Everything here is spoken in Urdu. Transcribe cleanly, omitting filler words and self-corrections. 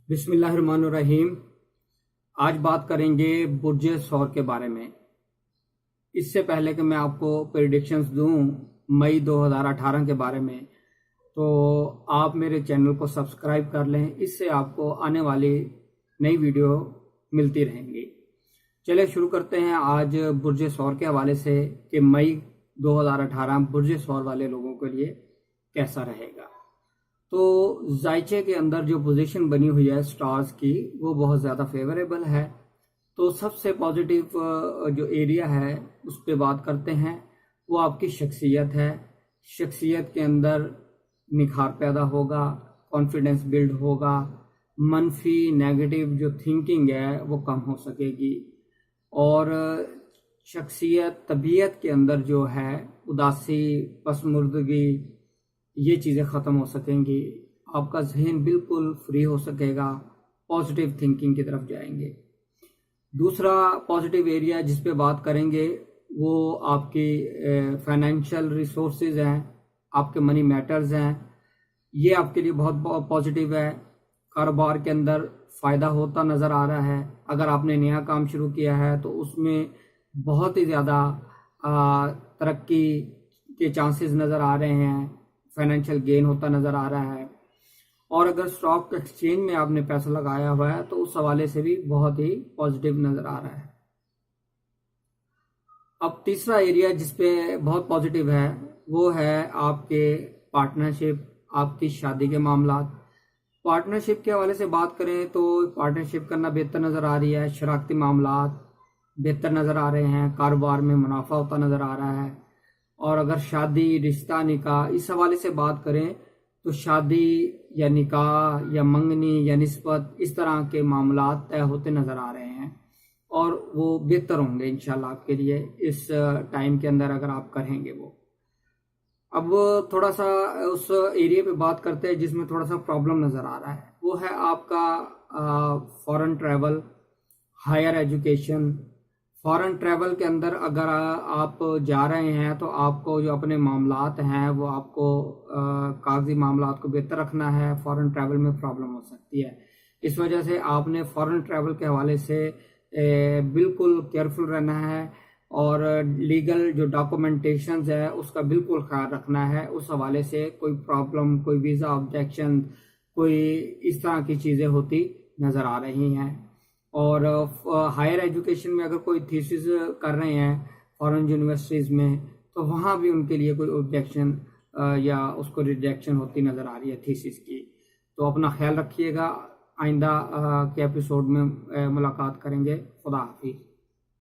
بسم اللہ الرحمن الرحیم۔ آج بات کریں گے برج ثور کے بارے میں۔ اس سے پہلے کہ میں آپ کو پریڈکشنز دوں مئی 2018 کے بارے میں، تو آپ میرے چینل کو سبسکرائب کر لیں، اس سے آپ کو آنے والی نئی ویڈیو ملتی رہیں گی۔ چلے شروع کرتے ہیں آج برج ثور کے حوالے سے کہ مئی 2018 برج ثور والے لوگوں کے لیے کیسا رہے گا۔ تو زائچے کے اندر جو پوزیشن بنی ہوئی ہے سٹارز کی، وہ بہت زیادہ فیوریبل ہے۔ تو سب سے پازیٹیو جو ایریا ہے اس پہ بات کرتے ہیں، وہ آپ کی شخصیت ہے۔ شخصیت کے اندر نکھار پیدا ہوگا، کانفیڈنس بلڈ ہوگا، منفی نیگیٹو جو تھنکنگ ہے وہ کم ہو سکے گی، اور شخصیت طبیعت کے اندر جو ہے اداسی، پسماردگی، یہ چیزیں ختم ہو سکیں گی۔ آپ کا ذہن بالکل فری ہو سکے گا، پازیٹیو تھنکنگ کی طرف جائیں گے۔ دوسرا پازیٹیو ایریا جس پہ بات کریں گے وہ آپ کی فائنینشیل ریسورسز ہیں، آپ کے منی میٹرز ہیں، یہ آپ کے لیے بہت پازیٹیو ہے۔ کاروبار کے اندر فائدہ ہوتا نظر آ رہا ہے۔ اگر آپ نے نیا کام شروع کیا ہے تو اس میں بہت ہی زیادہ ترقی کے چانسز نظر آ رہے ہیں، فائنینشیل گین ہوتا نظر آ رہا ہے۔ اور اگر اسٹاک ایکسچینج میں آپ نے پیسہ لگایا ہوا ہے تو اس حوالے سے بھی بہت ہی پازیٹیو نظر آ رہا ہے۔ اب تیسرا ایریا جس پہ بہت پازیٹیو ہے وہ ہے آپ کے پارٹنرشپ، آپ کی شادی کے معاملات۔ پارٹنرشپ کے حوالے سے بات کریں تو پارٹنرشپ کرنا بہتر نظر آ رہی ہے، شراکتی معاملات بہتر نظر آ رہے ہیں، کاروبار میں منافع ہوتا نظر آ رہا ہے۔ اور اگر شادی، رشتہ، نکاح اس حوالے سے بات کریں تو شادی یا نکاح یا منگنی یا نسبت اس طرح کے معاملات طے ہوتے نظر آ رہے ہیں، اور وہ بہتر ہوں گے انشاءاللہ آپ کے لیے اس ٹائم کے اندر اگر آپ کریں گے وہ۔ اب تھوڑا سا اس ایریا پہ بات کرتے ہیں جس میں تھوڑا سا پرابلم نظر آ رہا ہے، وہ ہے آپ کا foreign travel, higher education. Foreign travel کے اندر اگر آپ جا رہے ہیں تو آپ کو جو اپنے معاملات ہیں وہ آپ کو کاغذی معاملات کو بہتر رکھنا ہے۔ فارن ٹریول میں پرابلم ہو سکتی ہے، اس وجہ سے آپ نے فارن ٹریول کے حوالے سے بالکل کیئرفل رہنا ہے، اور لیگل جو ڈاکومنٹیشنز ہے اس کا بالکل خیال رکھنا ہے۔ اس حوالے سے کوئی پرابلم، کوئی ویزا آبجیکشن، کوئی اس طرح کی چیزیں ہوتی نظر آ رہی ہیں۔ اور ہائر ایجوکیشن میں اگر کوئی تھیسس کر رہے ہیں فارن یونیورسٹیز میں تو وہاں بھی ان کے لیے کوئی آبجیکشن یا اس کو ریجیکشن ہوتی نظر آ رہی ہے تھیسس کی۔ تو اپنا خیال رکھیے گا، آئندہ کے ایپیسوڈ میں ملاقات کریں گے۔ خدا حافظ۔